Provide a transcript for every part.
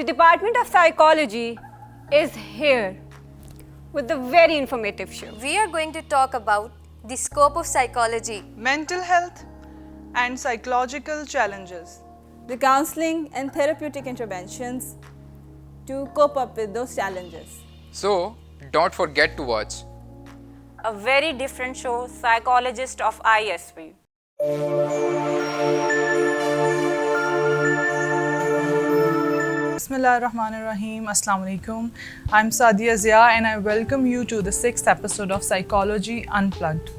The Department of Psychology is here with a very informative show. We are going to talk about the scope of psychology, mental health and psychological challenges, the counseling and therapeutic interventions to cope up with those challenges. So, don't forget to watch A very different show, Psychologist of ISV. Bismillahirrahmanirrahim. Assalamu alaikum. I'm Sadia Zia and I welcome you to the 6th episode of Psychology Unplugged.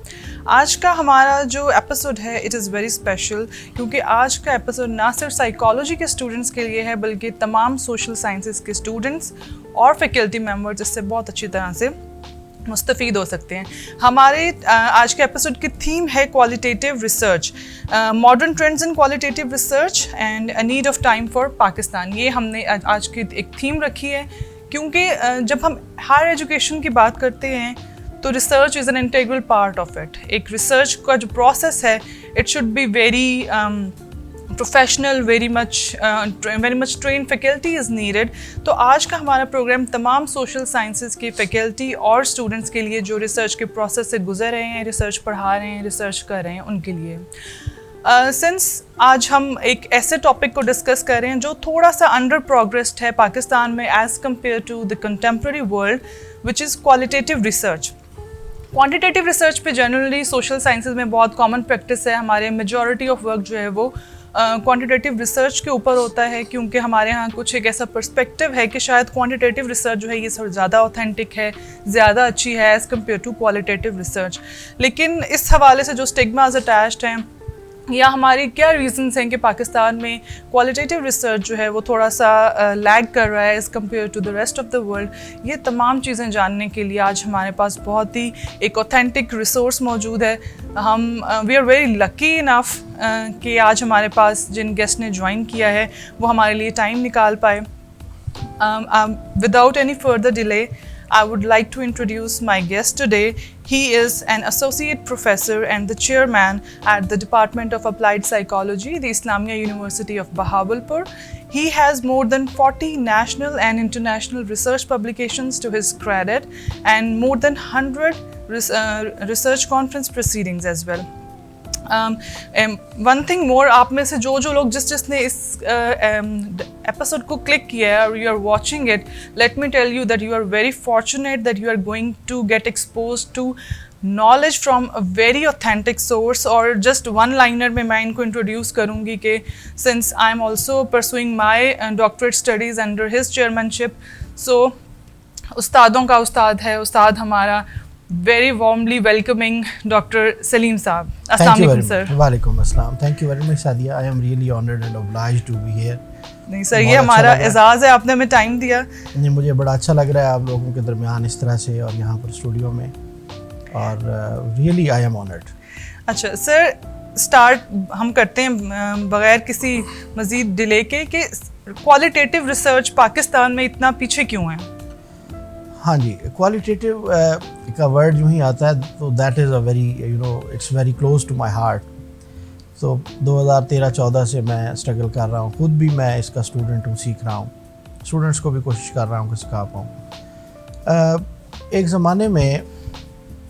आज का हमारा जो episode है it is very special क्योंकि आज का episode ना सिर्फ साइकोलॉजी के स्टूडेंट्स के लिए है बल्कि तमाम सोशल साइंसेस के स्टूडेंट्स और फैकल्टी मेंबर्स इससे बहुत अच्छी तरह से मुस्तफ़ीद हो सकते हैं। हमारे आज के एपिसोड की थीम है qualitative research, modern trends in qualitative research and a need of time for Pakistan. ये हमने आज की एक थीम रखी है क्योंकि जब हम हायर एजुकेशन की बात करते हैं तो research is an integral part of it. एक रिसर्च का जो प्रोसेस है it should be very professional, very much train faculty is needed. तो आज का हमारा प्रोग्राम तमाम सोशल साइंसेस की फैकल्टी और स्टूडेंट्स के लिए जो रिसर्च के प्रोसेस से गुजर रहे हैं, रिसर्च पढ़ा रहे हैं, रिसर्च कर रहे हैं, उनके लिए। सिंस आज हम एक ऐसे टॉपिक को डिस्कस कर रहे हैं जो थोड़ा सा अंडर प्रोग्रेस्ड है पाकिस्तान में as compared to the contemporary world, which is qualitative research. Quantitative research पे जनरली सोशल साइंसेज में बहुत कॉमन प्रैक्टिस है। हमारे मेजॉरिटी ऑफ वर्क जो है वो क्वांटिटेटिव रिसर्च के ऊपर होता है क्योंकि हमारे यहाँ कुछ एक ऐसा पर्सपेक्टिव है कि शायद क्वांटिटेटिव रिसर्च जो है ये थोड़ा ज़्यादा ऑथेंटिक है, ज़्यादा अच्छी है as compared to qualitative research. लेकिन इस हवाले से जो स्टिग्मास अटैच्ड हैं या हमारी क्या रीज़न्स हैं कि पाकिस्तान में क्वालिटेटिव रिसर्च जो है वो थोड़ा सा लैग कर रहा है as compared to the rest of the world, ये तमाम चीज़ें जानने के लिए आज हमारे पास बहुत ही एक ऑथेंटिक रिसोर्स मौजूद है। हम we are very lucky enough कि आज हमारे पास जिन गेस्ट ने ज्वाइन किया है वो हमारे लिए टाइम निकाल पाए। Without any further delay I would like to introduce my guest today. He is an associate professor and the chairman at the Department of Applied Psychology, the Islamia University of Bahawalpur. He has more than 40 national and international research publications to his credit and more than 100 research conference proceedings as well. One thing more, आप में से जो लोग जिसने इस episode को click किया है और you are watching it, let me tell you that you are very fortunate that you are going to get expose to knowledge from a very authentic source. और जस्ट वन लाइनर में मैं इनको introduce करूँगी कि since I am also pursuing my doctorate studies under his chairmanship, so उस्तादों का उस्ताद है, उस्ताद हमारा very warmly welcoming Dr. Salim Saab. Assalamu alaikum sir. Walaikum assalam. Thank you very much Sadia. I am really honored and obliged to be here. नहीं sir, ये हमारा एजाज़ है, आपने हमें टाइम दिया। नहीं, मुझे बड़ा अच्छा लग रहा है आप लोगों के दरमियान इस तरह से और यहाँ पर स्टूडियो में, और really I am honored. अच्छा सर, स्टार्ट हम करते हैं बगैर किसी मज़ीद डिले के कि क्वालिटेटिव रिसर्च पाकिस्तान में इतना पीछे क्यों है? हाँ जी, क्वालिटेटिव का वर्ड यूँ ही आता है तो that is a very it's very close to my heart. तो 2013-14 से मैं स्ट्रगल कर रहा हूँ, खुद भी मैं इसका स्टूडेंट हूँ, सीख रहा हूँ, स्टूडेंट्स को भी कोशिश कर रहा हूँ कि सिखा पाऊँ। एक ज़माने में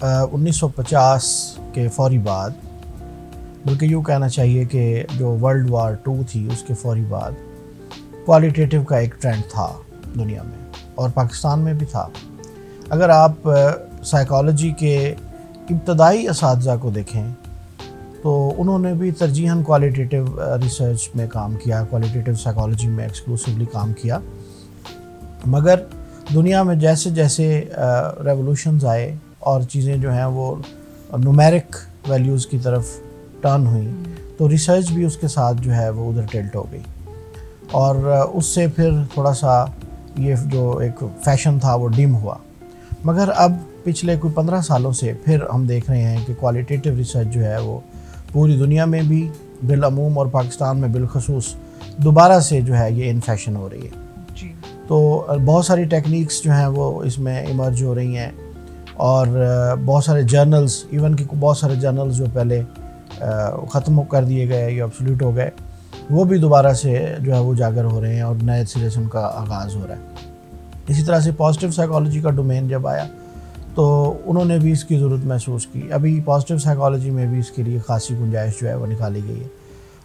1950 के फौरी बाद, बल्कि यूँ कहना चाहिए कि जो वर्ल्ड वार 2 थी उसके फौरी बाद क्वालिटेटिव का एक ट्रेंड था दुनिया में और पाकिस्तान में भी था। अगर आप साइकोलॉजी के इब्तदाई असातिज़ा को देखें तो उन्होंने भी तरजीहन क्वालिटेटिव रिसर्च में काम किया, क्वालिटेटिव साइकोलॉजी में एक्सक्लूसिवली काम किया। मगर दुनिया में जैसे जैसे रेवोल्यूशंस आए और चीज़ें जो हैं वो न्यूमेरिक वैल्यूज़ की तरफ टर्न हुई तो रिसर्च भी उसके साथ जो है वो उधर टिल्ट हो गई, और उससे फिर थोड़ा सा ये जो एक फ़ैशन था वो डिम हुआ। मगर अब पिछले कोई 15 सालों से फिर हम देख रहे हैं कि क्वालिटेटिव रिसर्च जो है वो पूरी दुनिया में भी बिलअमूम और पाकिस्तान में बिलखसूस दोबारा से जो है ये इन फैशन हो रही है जी। तो बहुत सारी टेक्निक्स जो हैं वो इसमें इमर्ज हो रही हैं और बहुत सारे जर्नल्स, इवन कि बहुत सारे जर्नल्स जो पहले ख़त्म कर दिए गए या ऑब्सोल्यूट हो गए, वो भी दोबारा से जो है वो उजागर हो रहे हैं और नए सिरे से उनका आगाज़ हो रहा है। इसी तरह से पॉजिटिव साइकोलॉजी का डोमेन जब आया तो उन्होंने भी इसकी ज़रूरत महसूस की। अभी पॉजिटिव साइकोलॉजी में भी इसके लिए खासी गुंजाइश जो है वो निकाली गई है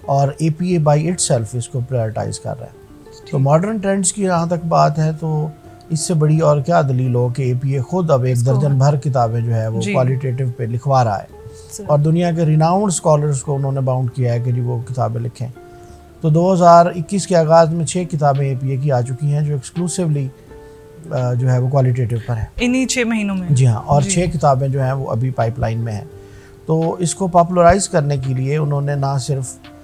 और APA बाई इटसेल्फ इसको प्रायोरिटाइज़ कर रहा है। तो मॉडर्न ट्रेंड्स की जहाँ तक बात है तो इससे बड़ी और क्या दलील हो कि APA खुद अब एक दर्जन भर किताबें जो है वो क्वालिटेटिव पे लिखवा रहा है और दुनिया के रिनाउंड स्कॉलर्स को उन्होंने बाउंड किया है कि जी वो किताबें लिखें। तो 2021 के आगाज़ में 6 किताबें APA की आ चुकी हैं जो एक्सक्लूसिवली जो है वो क्वालिटेटिव पर है इन्हीं 6 महीनों में। जी हाँ, और 6 किताबें जो हैं वो अभी पाइपलाइन में हैं। तो इसको पॉपुलराइज़ करने के लिए उन्होंने ना सिर्फ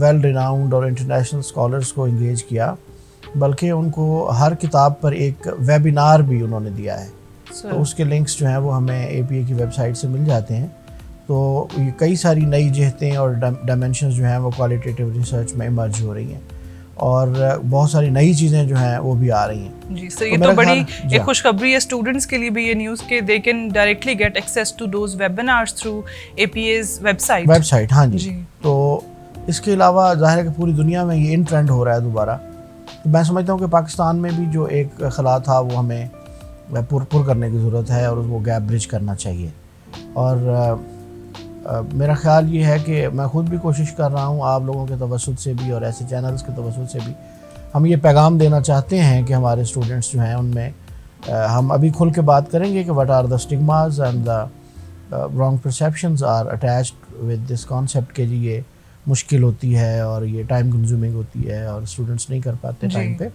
वेल रिनाउंड और इंटरनेशनल स्कॉलर्स को इंगेज किया बल्कि उनको हर किताब पर एक वेबिनार भी उन्होंने दिया है। तो उसके लिंक्स जो हैं वो हमें APA की वेबसाइट से मिल जाते हैं। तो ये कई सारी नई जहतें और डायमेंशंस जो हैं वो क्वालिटेटिव रिसर्च में इमर्ज हो रही हैं और बहुत सारी नई चीज़ें जो हैं वो भी आ रही हैं। जी सर, ये तो बड़ी एक खुशखबरी है स्टूडेंट्स के लिए भी ये न्यूज़ के they can directly get access to those webinars through APA's website. हाँ जी। तो इसके अलावा जाहिर है कि पूरी दुनिया में ये इन ट्रेंड हो रहा है दोबारा। तो मैं समझता हूँ कि पाकिस्तान में भी जो एक खला था वो हमें पुर करने की ज़रूरत है और वो गैप ब्रिज करना चाहिए। और मेरा ख्याल ये है कि मैं ख़ुद भी कोशिश कर रहा हूँ, आप लोगों के तवस्सुत से भी और ऐसे चैनल्स के तवस्सुत से भी हम ये पैगाम देना चाहते हैं कि हमारे स्टूडेंट्स जो हैं उनमें हम अभी खुल के बात करेंगे कि what are the stigmas and the wrong perceptions are attached with this concept के जी ये मुश्किल होती है और ये टाइम कंज्यूमिंग होती है और स्टूडेंट्स नहीं कर पाते टाइम पे।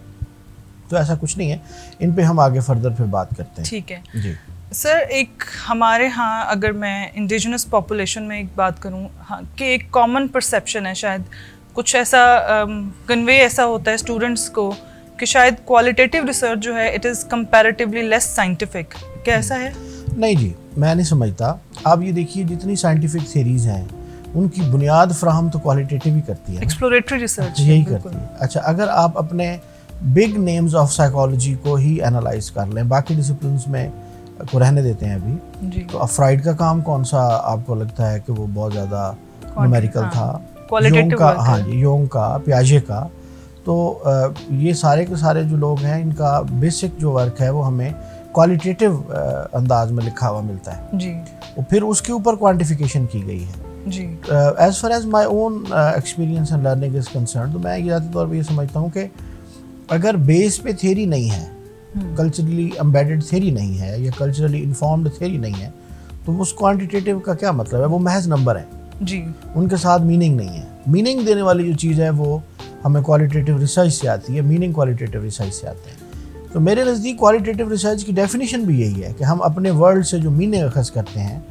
तो ऐसा कुछ नहीं है, इन पे हम आगे फर्दर फिर बात करते हैं। ठीक है जी सर। एक हमारे यहाँ अगर मैं इंडिजिनस पॉपुलेशन में एक बात करूँ हाँ, कि एक कॉमन परसेप्शन है, शायद कुछ ऐसा कन्वे ऐसा होता है स्टूडेंट्स को कि शायद क्वालिटेटिव रिसर्च जो है it is comparatively less scientific. क्या ऐसा है? नहीं जी, मैं नहीं समझता। आप ये देखिए जितनी साइंटिफिक थेरीज हैं उनकी बुनियाद फ्राहम तो क्वालिटेटिव ही करती है, एक्सप्लोरेटरी रिसर्च यही करती है। अच्छा, अगर आप अपने बिग नेम्स ऑफ साइकोलॉजी को ही एनालाइज कर लें, बाकी डिसिप्लिन्स में को रहने देते हैं अभी जी। तो फ्राइड का काम कौन सा आपको लगता है कि वो बहुत ज़्यादा न्यूमेरिकल था? योंग का, हाँ जी, योंग का, पियाजे का। तो ये सारे के सारे जो लोग हैं इनका बेसिक जो वर्क है वो हमें क्वालिटेटिव अंदाज में लिखा हुआ मिलता है जी। और फिर उसके ऊपर क्वांटिफिकेशन की गई है जी। As far as my own experience and learning is concern, तो मैं ये ज़्यादा तौर पर ये समझता हूँ कि अगर बेस पे थेरी नहीं है, कल्चरली एम्बेडेड थेरी नहीं है या कल्चरली इन्फॉर्म्ड थेरी नहीं है, तो उस क्वांटिटेटिव का क्या मतलब है? वो महज नंबर है जी, उनके साथ मीनिंग नहीं है। मीनिंग देने वाली जो चीज़ है वो हमें क्वालिटेटिव रिसर्च से आती है, मीनिंग क्वालिटेटिव रिसर्च से आते हैं। तो मेरे नज़दीक क्वालिटेटिव रिसर्च की डेफिनेशन भी यही है कि हम अपने वर्ल्ड से जो मीनिंग अखज़ करते हैं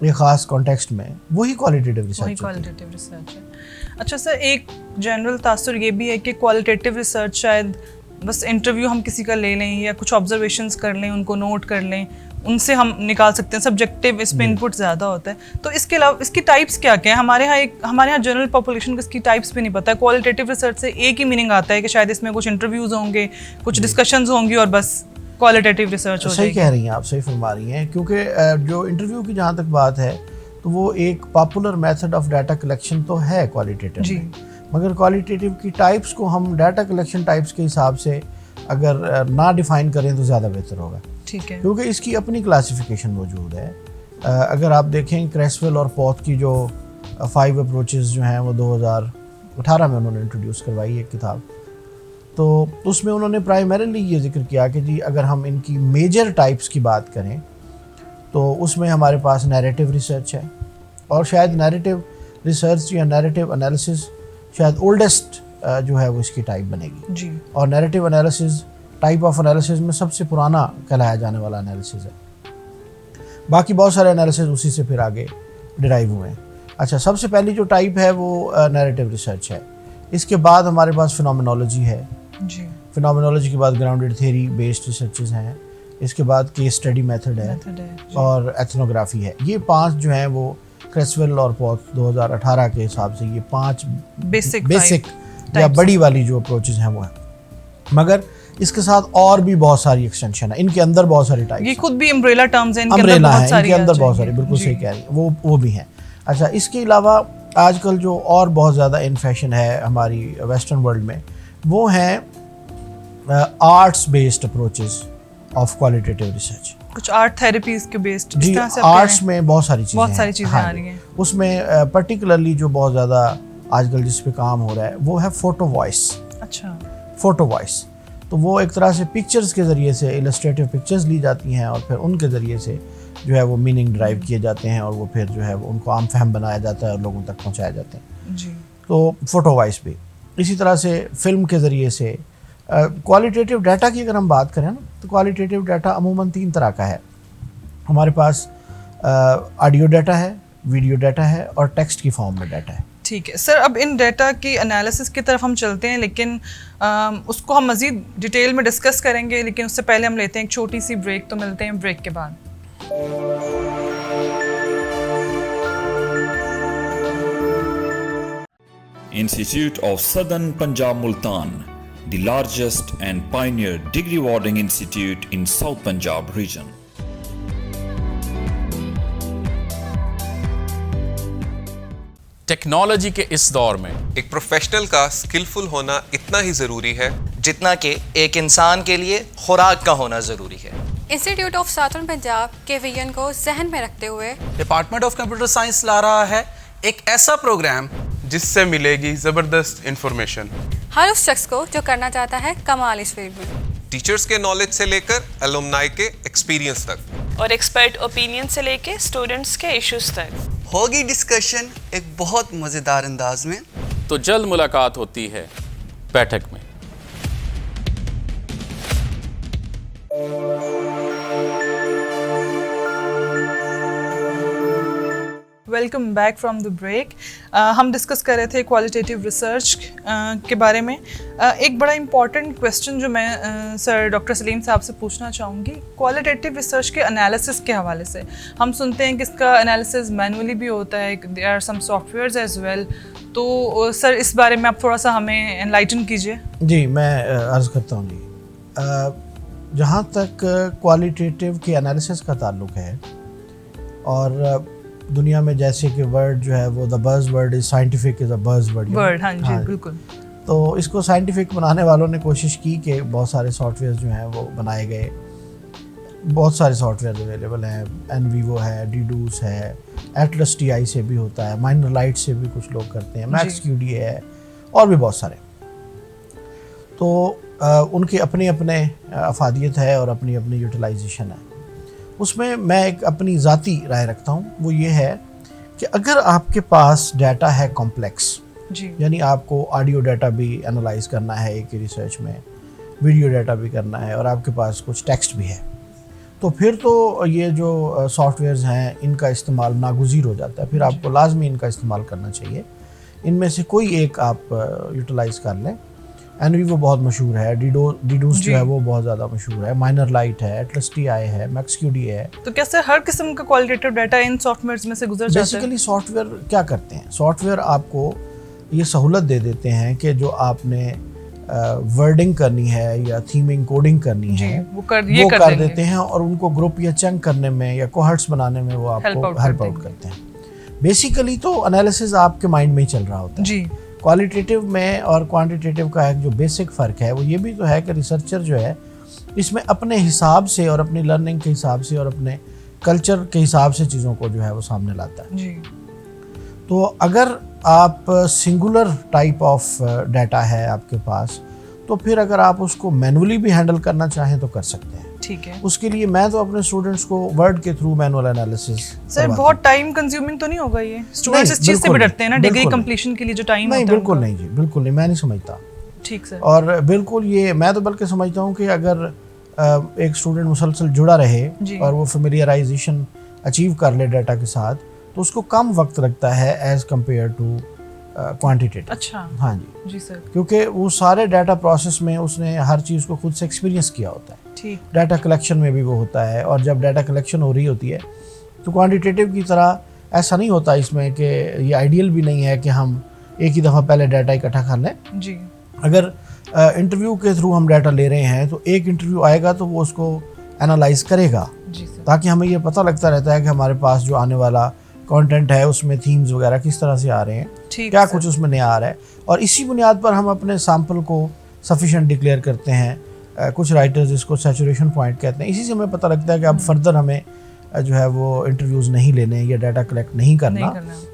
एक ख़ास कॉन्टेक्स्ट में, वही क्वालिटेटिव रिसर्च है। अच्छा सर, एक जनरल तासुर ये भी है कि क्वालिटेटिव रिसर्च शायद बस इंटरव्यू हम किसी का ले लें या कुछ ऑब्जर्वेशंस कर लें, उनको नोट कर लें, उनसे हम निकाल सकते हैं, सब्जेक्टिव इस पे इनपुट ज़्यादा होता है। तो इसके अलावा इसकी टाइप्स क्या क्या है? हमारे यहाँ जनरल पॉपुलेशन को इसकी टाइप्स भी नहीं पता है। क्वालिटेटिव रिसर्च से एक ही मीनिंग आता है कि शायद इसमें कुछ इंटरव्यूज़ होंगे, कुछ डिस्कशंस होंगी और बस क्वालिटेटिव रिसर्च हो जाएगी। सही कह रही हैं आप, सही फरमा रही हैं, क्योंकि जो इंटरव्यू की जहाँ तक बात है तो वो एक popular method of data collection तो है क्वालिटेटिव में, मगर क्वालिटेटिव की टाइप्स को हम डाटा कलेक्शन टाइप्स के हिसाब से अगर ना डिफाइन करें तो ज़्यादा बेहतर होगा। ठीक है, क्योंकि इसकी अपनी क्लासिफिकेशन मौजूद है। अगर आप देखें क्रेसवेल और पॉथ की जो 5 अप्रोचेस जो हैं वो 2018 में उन्होंने इंट्रोड्यूस करवाई एक किताब, तो उसमें उन्होंने प्राइमरीली ये जिक्र किया कि जी अगर हम इनकी मेजर टाइप्स की बात करें तो उसमें हमारे पास नैरेटिव रिसर्च है, और शायद नैरेटिव रिसर्च या नैरेटिव एनालिसिस शायद ओल्डेस्ट जो है वो इसकी टाइप बनेगी जी। और narrative analysis type of analysis में सबसे पुराना कहलाया जाने वाला एनालिसिस है। बाकी बहुत सारे एनालिसिस उसी से फिर आगे डिराइव हुए हैं। अच्छा, सबसे पहली जो टाइप है वो नैरेटिव रिसर्च है। इसके बाद हमारे पास फिनोमिनोलॉजी है जी। फिनोमिनोलॉजी के बाद ग्राउंडेड थ्योरी बेस्ड रिसर्चेस हैं। इसके बाद केस स्टडी मेथड है और एथनोग्राफी है। ये 5 जो हैं वो क्रेसवेल और पॉथ 2018 के हिसाब से ये 5 बेसिक या बड़ी वाली जो अप्रोचेस हैं वो हैं, मगर इसके साथ और भी बहुत सारी एक्सटेंशन है, इनके अंदर बहुत सारी टाइप्स, ये खुद भी अम्ब्रेला टर्म्स हैं, इनके अंदर बहुत सारी, बिल्कुल सही कह रही है, वो भी हैं। अच्छा, इसके अलावा आजकल जो और बहुत ज़्यादा इन फैशन है हमारी वेस्टर्न वर्ल्ड में, वो हैं arts based approaches of qualitative research. कुछ आर्ट थेरेपीज के बेस्ड जी, आर्ट्स में बहुत सारी चीज़ें आ रही हैं। उसमें पर्टिकुलरली जो बहुत ज़्यादा आजकल जिस पे काम हो रहा है वो है फोटो वॉइस। अच्छा, फोटो वॉइस, तो वो एक तरह से पिक्चर्स के ज़रिए से, इलस्ट्रेटिव पिक्चर्स ली जाती हैं और फिर उनके ज़रिए से जो है वो मीनिंग ड्राइव किए जाते हैं और वो फिर जो है वो उनको आम फहम बनाया जाता है और लोगों तक पहुंचाया जाते हैं जी। तो फोटो वॉइस भी इसी तरह से फिल्म के ज़रिए से। क्वालिटेटिव डाटा की अगर हम बात करें ना, तो क्वालिटेटिव डाटा अमूमन 3 तरह का है। हमारे पास ऑडियो डाटा है, वीडियो डाटा है और टेक्स्ट की फॉर्म में डाटा है। ठीक है सर, अब इन डाटा की एनालिसिस की तरफ हम चलते हैं, लेकिन उसको हम मज़ीद डिटेल में डिस्कस करेंगे, लेकिन उससे पहले हम लेते हैं एक छोटी सी ब्रेक। तो मिलते हैं ब्रेक के बाद। Institute of Southern Punjab Multan, the largest and pioneer degree awarding institute in South Punjab region. Technology के इस दौर में एक प्रोफेशनल का स्किलफुल होना इतना ही ज़रूरी है जितना कि एक इंसान के लिए खुराक का होना ज़रूरी है। इंस्टीट्यूट ऑफ साउथर्न पंजाब के विजन को जहन में रखते हुए डिपार्टमेंट ऑफ कंप्यूटर साइंस ला रहा है एक ऐसा प्रोग्राम जिससे मिलेगी ज़बरदस्त इंफॉर्मेशन हर उस शख्स को जो करना चाहता है कमाल इस फील्ड में। टीचर्स के नॉलेज से लेकर एलुमनाई के एक्सपीरियंस तक और एक्सपर्ट ओपिनियन से लेके स्टूडेंट्स के इश्यूज तक होगी डिस्कशन एक बहुत मज़ेदार अंदाज में। तो जल्द मुलाकात होती है बैठक में। Welcome back from the break. हम डिस्कस कर रहे थे क्वालिटेटिव रिसर्च के बारे में। एक बड़ा इम्पॉर्टेंट क्वेश्चन जो मैं सर डॉक्टर सलीम साहब से पूछना चाहूँगी, क्वालिटेटिव रिसर्च के एनालिसिस के हवाले से हम सुनते हैं कि इसका एनालिसिस मैनुअली भी होता है, there are some softwares as well. तो सर इस बारे में आप थोड़ा सा हमें एनलाइटन कीजिए। जी, मैं अर्ज़ करता हूँ जी। जहाँ तक क्वालिटेटिव के एनालिसिस का ताल्लुक है, और दुनिया में जैसे कि वर्ड जो है वो the buzz word is scientific is a buzz word. हाँ जी, बिल्कुल। तो इसको साइंटिफिक बनाने वालों ने कोशिश की कि बहुत सारे सॉफ्टवेयर जो हैं वो बनाए गए। बहुत सारे सॉफ्टवेयर अवेलेबल हैं, एनवीवो है, डीडूस है, एटलस टीआई से भी होता है, माइनर लाइट से भी कुछ लोग करते हैं, मैक्स क्यूडी है और भी बहुत सारे। तो उनकी अपनी अपने अफादियत है और अपनी अपनी यूटिलाइजेशन है। उसमें मैं एक अपनी ज़ाती राय रखता हूँ, वो ये है कि अगर आपके पास डाटा है कॉम्प्लेक्स, यानी आपको ऑडियो डाटा भी एनालाइज करना है एक ही रिसर्च में, वीडियो डाटा भी करना है और आपके पास कुछ टेक्स्ट भी है, तो फिर तो ये जो सॉफ्टवेयर्स हैं इनका इस्तेमाल नागुज़ीर हो जाता है। फिर आपको लाजमी इनका इस्तेमाल करना चाहिए। इनमें से कोई एक आप यूटिलाइज़ कर लें। एनवीवो बहुत मशहूर है, डीडूस जो है वो बहुत ज़्यादा मशहूर है, माइनर लाइट है, एटलस टीआई है, मैक्स क्यूडी है। तो कैसे हर किस्म का क्वालिटेटिव डाटा इन सॉफ्टवेयर्स में से गुजर जाता है? बेसिकली सॉफ्टवेयर क्या करते हैं, सॉफ्टवेयर आपको ये सहूलत दे देते हैं कि जो आपने वर्डिंग करनी है या थीमिंग कोडिंग करनी है वो कर देते हैं और उनको ग्रुप या चंक करने में या कोहर्ट्स बनाने में वो आपको हेल्प आउट करते हैं। बेसिकली तो एनालिसिस आपके माइंड में ही चल रहा होता है। जी, क्वालिटेटिव में और क्वांटिटेटिव का एक जो बेसिक फ़र्क है वो ये भी तो है कि रिसर्चर जो है इसमें अपने हिसाब से और अपनी लर्निंग के हिसाब से और अपने कल्चर के हिसाब से चीज़ों को जो है वो सामने लाता है। जी, तो अगर आप सिंगुलर टाइप ऑफ डाटा है आपके पास, तो फिर अगर आप उसको मैनुअली भी हैंडल करना चाहें तो कर सकते हैं। ठीक है। उसके लिए मैं तो अपने स्टूडेंट्स को वर्ड के थ्रू मैनुअल एनालिसिस। सर बहुत टाइम कंज्यूमिंग तो नहीं होगा ये? स्टूडेंट्स इस चीज़ से भी डरते हैं ना, डिग्री कंप्लीशन के लिए जो टाइम होता है। नहीं, बिल्कुल नहीं जी, बिल्कुल नहीं, मैं नहीं समझता। ठीक सर। और बिल्कुल ये मैं तो बल्कि समझता हूँ कि अगर एक स्टूडेंट मुसलसल जुड़ा रहे और वो फेमिलियराइजेशन अचीव कर ले डाटा के साथ, तो उसको कम वक्त लगता है एज कम्पेयर टू क्वांटिटेटिव। अच्छा, हाँ जी जी सर, क्योंकि वो सारे डाटा प्रोसेस में उसने हर चीज़ को खुद से एक्सपीरियंस किया होता है। ठीक, डाटा कलेक्शन में भी वो होता है, और जब डाटा कलेक्शन हो रही होती है तो क्वांटिटेटिव की तरह ऐसा नहीं होता इसमें कि ये आइडियल भी नहीं है कि हम एक ही दफ़ा पहले डाटा इकट्ठा कर लें। जी, अगर इंटरव्यू के थ्रू हम डाटा ले रहे हैं तो एक इंटरव्यू आएगा तो वो उसको एनालाइज करेगा, ताकि हमें ये पता लगता रहता है कि हमारे पास जो आने वाला कंटेंट है उसमें थीम्स वगैरह किस तरह से आ रहे हैं, क्या कुछ उसमें नया आ रहा है, और इसी बुनियाद पर हम अपने सैंपल को सफिशिएंट डिक्लेयर करते हैं। कुछ राइटर्स इसको सैचुरेशन पॉइंट कहते हैं। इसी से हमें पता लगता है कि अब फर्दर हमें जो है वो इंटरव्यूज़ नहीं लेने या डाटा कलेक्ट नहीं करना,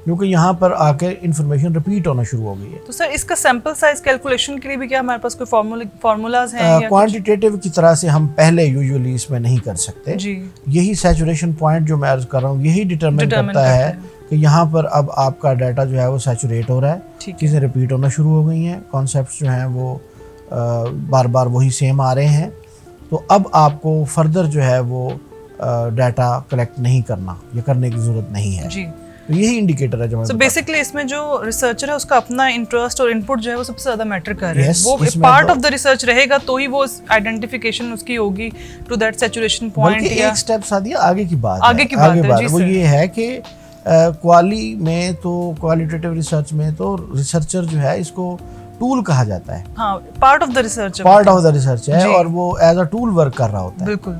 क्योंकि यहाँ पर आकर इंफॉर्मेशन रिपीट होना शुरू हो गई है। तो सर इसका सैंपल साइज कैलकुलेशन के लिए भी क्या हमारे पास कोई फार्मूलाज हैं? क्वांटिटेटिव की तरह से हम पहले यूजुअली इसमें नहीं कर सकते जी। यही सैचुरेशन पॉइंट जो मैं अर्ज कर रहा हूँ यही डिटरमिन करता है कि यहाँ पर अब आपका डाटा जो है वो सैचुरेट हो रहा है, चीज़ें रिपीट होना शुरू हो गई हैं, कॉन्सेप्ट्स जो हैं वो बार बार वही सेम आ रहे हैं, तो अब आपको फर्दर जो है वो डाटा कलेक्ट नहीं करना, ये करने की ज़रूरत नहीं है जी। तो यही इंडिकेटर है जो so बेसिकली इसमें जो रिसर्चर है उसका अपना इंटरेस्ट और इनपुट जो है वो सबसे ज़्यादा मैटर कर रहा है। वो पार्ट ऑफ द रिसर्च रहेगा तो ही वो आइडेंटिफिकेशन उसकी होगी टू दैट सैचुरेशन पॉइंट। एक स्टेप सादिया आगे की बात है वो ये है कि क्वाली में तो क्वालिटेटिव रिसर्च में तो रिसर्चर जो है इसको टूल कहा जाता है, पार्ट ऑफ द रिसर्च है और वो एज अ टूल वर्क कर रहा होता है। बिल्कुल।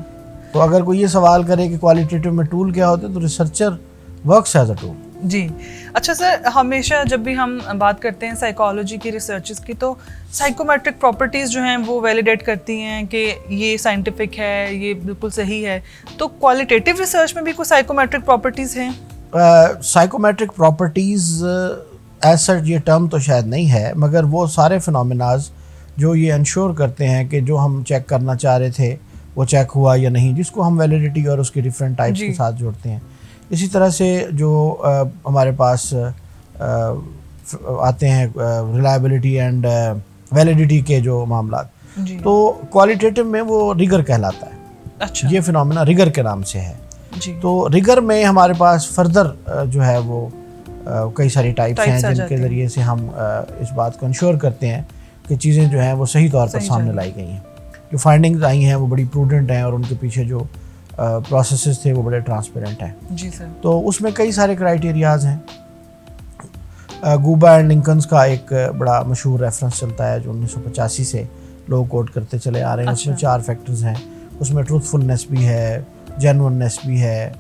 तो अगर कोई ये सवाल करे कि क्वालिटेटिव में टूल क्या होता है, तो researcher works as a tool जी। अच्छा सर, हमेशा जब भी हम बात करते हैं साइकोलॉजी की रिसर्चेस की तो साइकोमेट्रिक प्रॉपर्टीज़ जो हैं वो वैलिडेट करती हैं कि ये साइंटिफिक है, ये बिल्कुल सही है। तो क्वालिटेटिव रिसर्च में भी कोई साइकोमेट्रिक प्रॉपर्टीज़ हैं? साइकोमेट्रिक प्रॉपर्टीज़ एज सच ये टर्म तो शायद नहीं है, मगर वो सारे फिनोमेनाज जो ये इंश्योर करते हैं कि जो हम चेक करना चाह रहे थे वो चेक हुआ या नहीं, जिसको हम वैलिडिटी और उसके डिफरेंट टाइप्स के साथ जोड़ते हैं। इसी तरह से जो हमारे पास आते हैं रिलायबिलिटी एंड वैलिडिटी के जो मामला, तो क्वालिटेटिव में वो रिगर कहलाता है। अच्छा। ये फिनोमेना रिगर के नाम से है जी। तो रिगर में हमारे पास फर्दर जो है वो कई सारी टाइप्स हैं जिनके ज़रिए से हम इस बात को इंश्योर करते हैं कि चीज़ें जो हैं वो सही तौर पर सामने लाई गई हैं। जो फाइंडिंग्स आई हैं वो बड़ी प्रूडेंट हैं और उनके पीछे जो प्रोसेसेस थे वो बड़े ट्रांसपेरेंट हैं जी सर। तो उसमें कई सारे क्राइटेरियाज हैं। गूबा एंड लिंकन्स का एक बड़ा मशहूर रेफरेंस चलता है जो 1985 से लोग कोट करते चले आ रहे हैं। उसमें 4 फैक्टर्स हैं, उसमें ट्रूथफुलनेस भी है, जेन्युइननेस भी है,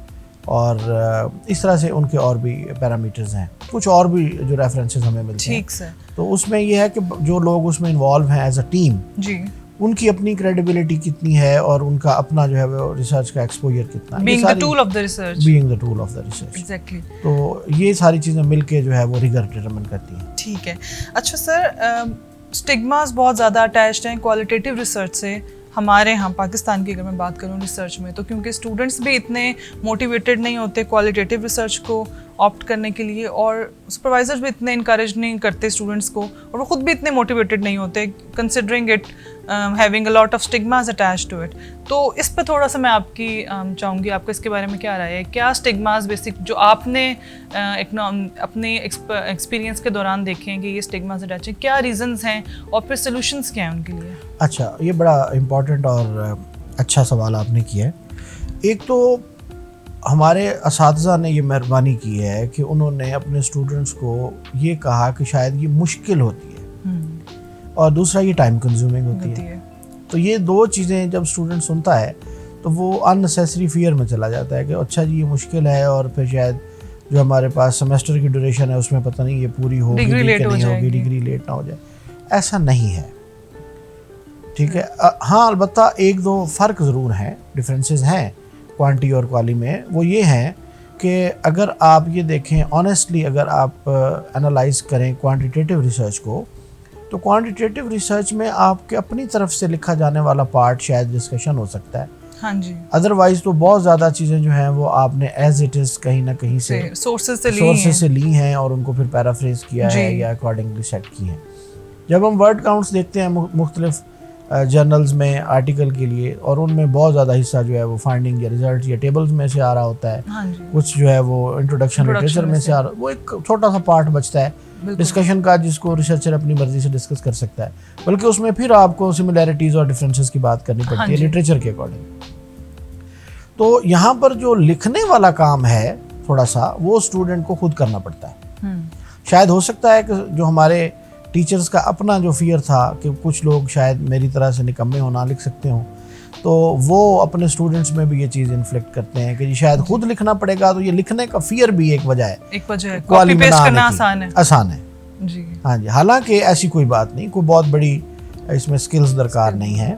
और इस तरह से उनके और भी पैरामीटर्स हैं, कुछ और भी जो रेफरेंसेस हमें मिलते हैं। ठीक सर। तो उसमें यह है कि जो लोग उसमें इन्वॉल्व हैं एज अ टीम जी, उनकी अपनी क्रेडिबिलिटी कितनी है और उनका अपना जो है वो रिसर्च का एक्सपोजर कितना है, being the tool of the research exactly. तो ये सारी चीज़ें मिलके जो है वो रिगर डिटरमिन करती हैं। ठीक है। अच्छा सर, स्टिग्मास बहुत ज़्यादा अटैच्ड हैं क्वालिटेटिव रिसर्च से हमारे यहाँ पाकिस्तान की अगर मैं बात करूँ रिसर्च में, तो क्योंकि स्टूडेंट्स भी इतने मोटिवेटेड नहीं होते क्वालिटेटिव रिसर्च को ऑप्ट करने के लिए, और सुपरवाइजर्स भी इतने इनकरेज नहीं करते स्टूडेंट्स को, और वो खुद भी इतने मोटिवेटेड नहीं होते considering it having a lot of stigmas attached to it. तो इस पर थोड़ा सा मैं आपकी चाहूँगी, आपका इसके बारे में क्या राय है? क्या स्टिग्मास बेसिक जो आपने अपने एक्सपीरियंस के दौरान देखे हैं कि ये स्टिग्मास अटैच हैं, क्या रीजंस हैं और फिर सोल्यूशंस क्या हैं उनके लिए? अच्छा, ये बड़ा इम्पोर्टेंट और अच्छा सवाल आपने किया है। एक तो हमारे असातिज़ा ने ये मेहरबानी की है कि उन्होंने अपने स्टूडेंट्स को ये कहा कि शायद ये मुश्किल होती है, और दूसरा ये टाइम कंज्यूमिंग होती है। तो ये 2 चीज़ें जब स्टूडेंट सुनता है तो वो अननेसेसरी फियर में चला जाता है कि अच्छा जी ये मुश्किल है, और फिर शायद जो हमारे पास सेमेस्टर की ड्यूरेशन है उसमें पता नहीं ये पूरी होगी कि नहीं होगी, डिग्री लेट ना हो जाए। ऐसा नहीं है, ठीक है। हाँ, अलबत्ता 1-2 फ़र्क ज़रूर हैं, डिफरेंसेस हैं क्वांटिटी और क्वाली में। वो ये हैं कि अगर आप ये देखें ऑनेस्टली, अगर आप एनालाइज करें क्वांटिटेटिव रिसर्च को, तो क्वांटिटेटिव रिसर्च में आपके अपनी तरफ से लिखा जाने वाला पार्ट शायद डिस्कशन हो सकता है। हाँ जी। अदरवाइज तो बहुत ज़्यादा चीज़ें जो हैं वो आपने एज इट इज़ कहीं ना कहीं से सोर्सेज से ली हैं और उनको फिर पैराफ्रेज किया है या अकॉर्डिंगली सेट की हैं। जब हम वर्ड काउंट्स देखते हैं मुख्तलिफ जर्नल्स में आर्टिकल के लिए, और उनमें बहुत ज़्यादा हिस्सा जो है वो फाइंडिंग या रिजल्ट या टेबल्स में से आ रहा होता है, कुछ जो है वो इंट्रोडक्शन लिटरेचर में से आ रहा, वो एक छोटा सा पार्ट बचता है डिस्कशन का जिसको रिसर्चर अपनी मर्जी से डिस्कस कर सकता है, बल्कि उसमें फिर आपको सिमिलैरिटीज़ और डिफरेंसेस की बात करनी पड़ती है लिटरेचर के अकॉर्डिंग। तो यहाँ पर जो लिखने वाला काम है थोड़ा सा वो स्टूडेंट को खुद करना पड़ता है। शायद हो सकता है कि जो हमारे टीचर्स का अपना जो फियर था कि कुछ लोग शायद मेरी तरह से निकम्मे हो ना लिख सकते हों, तो वो अपने स्टूडेंट्स में भी ये चीज़ इन्फ्लिक्ट करते हैं कि जी शायद खुद लिखना पड़ेगा, तो ये लिखने का फियर भी एक वजह है। एक वजह है, क्वाली कॉपी पेस्ट बनाने करना की। आसान है जी। हाँ जी, हालांकि ऐसी कोई बात नहीं, कोई बहुत बड़ी इसमें स्किल्स दरकार नहीं है,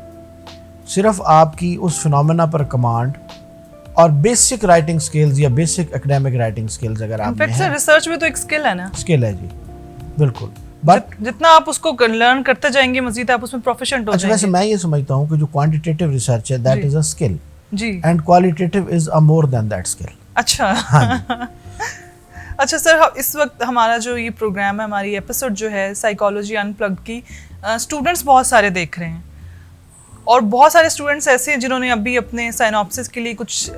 सिर्फ आपकी उस फिनोमेना पर कमांड और बेसिक राइटिंग स्किल्स या बेसिक एकेडमिक राइटिंग स्किल्स अगर आप में इनफैक्ट है, रिसर्च भी तो एक स्किल है ना। स्किल है जी, बिल्कुल। बट जितना आप उसको लर्न करते जाएंगे मजीद आप उसमें प्रोफिशिएंट हो अच्छा, वैसे जाएंगे। मैं ये समझता हूँ कि जो क्वांटिटेटिव रिसर्च है दैट इज अ स्किल जी। And qualitative is a more than that skill. अच्छा। हाँ अच्छा सर, इस वक्त हमारा जो ये प्रोग्राम है, हमारी एपिसोड जो है साइकोलॉजी अनप्लग्ड की, स्टूडेंट्स बहुत सारे देख रहे हैं और बहुत सारे स्टूडेंट्स ऐसे हैं जिन्होंने अभी अपने साइनॉप्सिस के लिए कुछ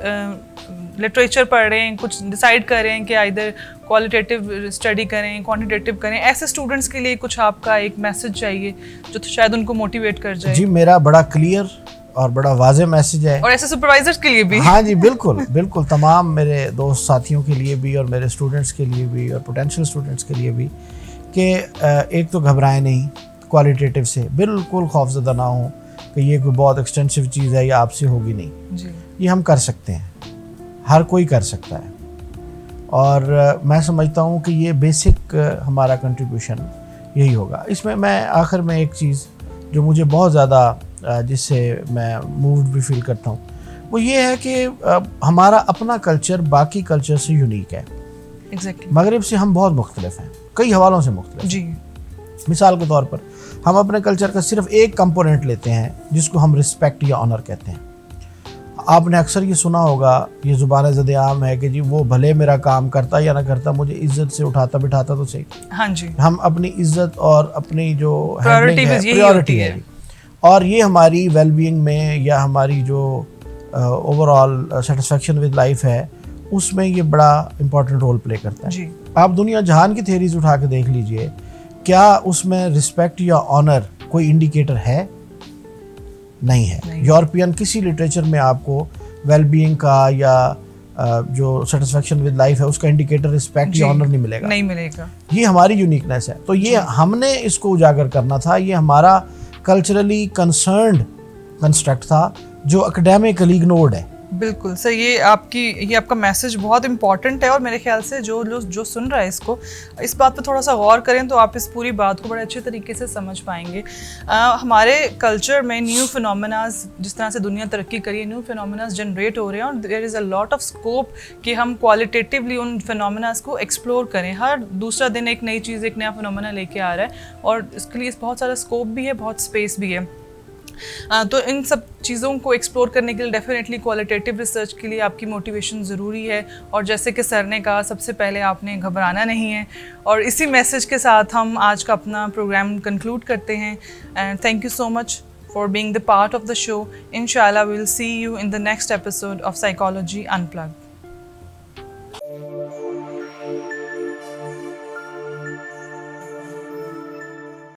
लिटरेचर पढ़ रहे हैं, कुछ डिसाइड कर रहे हैं कि आइदर क्वालिटेटिव स्टडी करें, क्वांटिटेटिव करें। ऐसे स्टूडेंट्स के लिए कुछ आपका एक मैसेज चाहिए जो तो शायद उनको मोटिवेट कर जाए। जी, मेरा बड़ा क्लियर और बड़ा वाज़ेह मैसेज है, और ऐसे सुपरवाइजर्स के लिए भी। हाँ जी, बिल्कुल बिल्कुल, तमाम मेरे दोस्त साथियों के लिए भी और मेरे स्टूडेंट्स के लिए भी और पोटेंशियल स्टूडेंट्स के लिए भी कि एक तो घबराएं नहीं, क्वालिटेटिव से बिल्कुल खौफज़दा ना हो कि ये कोई बहुत एक्सटेंसिव चीज़ है या आपसे होगी नहीं जी। ये हम कर सकते हैं, हर कोई कर सकता है। और मैं समझता हूँ कि ये बेसिक हमारा कंट्रीब्यूशन यही होगा। इसमें मैं आखिर में एक चीज़ जो मुझे बहुत ज़्यादा जिससे मैं मूव्ड भी फील करता हूँ वो ये है कि हमारा अपना कल्चर बाकी कल्चर से यूनिक है। एग्जैक्टली। मगरिब से हम बहुत मुख्तलिफ हैं, कई हवालों से मुख्तलिफ जी। मिसाल के तौर पर हम अपने कल्चर का सिर्फ एक कंपोनेंट लेते हैं जिसको हम रिस्पेक्ट या ऑनर कहते हैं। आपने अक्सर ये सुना होगा, ये ज़ुबान ज़द आम है कि जी वो भले मेरा काम करता या ना करता, मुझे इज्जत से उठाता बिठाता तो सही। हाँ जी। हम अपनी इज्जत और अपनी जो प्रायोरिटी है और ये हमारी वेलबींग में या हमारी जो ओवरऑल सेटिस्फेक्शन विद लाइफ है उसमें ये बड़ा इम्पोर्टेंट रोल प्ले करता है जी। आप दुनिया जहान की थेरीज उठा के देख लीजिए, क्या उसमें रिस्पेक्ट या ऑनर कोई इंडिकेटर है? नहीं है। यूरोपियन किसी लिटरेचर में आपको वेलबींग का या जो सेटिस्फेक्शन विद लाइफ है उसका इंडिकेटर रिस्पेक्ट या ऑनर नहीं मिलेगा। ये हमारी यूनिकनेस है, तो ये हमने इसको उजागर करना था। ये हमारा कल्चरली कंसर्न्ड कंस्ट्रक्ट था जो एकेडमिकली इग्नोर्ड है। बिल्कुल सर, ये आपका मैसेज बहुत इंपॉर्टेंट है और मेरे ख्याल से जो सुन रहा है इसको, इस बात पे थोड़ा सा गौर करें तो आप इस पूरी बात को बड़े अच्छे तरीके से समझ पाएंगे। हमारे कल्चर में न्यू फिनोमेनाज, जिस तरह से दुनिया तरक्की करी है, न्यू फिनोमेनाज जनरेट हो रहे हैं और there is a lot of scope कि हम क्वालिटेटिवली उन फिनोमेनाज को एक्सप्लोर करें। हर दूसरा दिन एक नई चीज़, एक नया फिनोमेना लेके आ रहा है और इसके लिए बहुत सारा स्कोप भी है, बहुत स्पेस भी है। तो इन सब चीज़ों को एक्सप्लोर करने के लिए डेफिनेटली क्वालिटेटिव रिसर्च के लिए आपकी मोटिवेशन ज़रूरी है। और जैसे कि सर ने कहा, सबसे पहले आपने घबराना नहीं है। और इसी मैसेज के साथ हम आज का अपना प्रोग्राम कंक्लूड करते हैं। And thank you so much for being the part of the show. इंशाल्लाह we will see you in the next episode of psychology unplugged.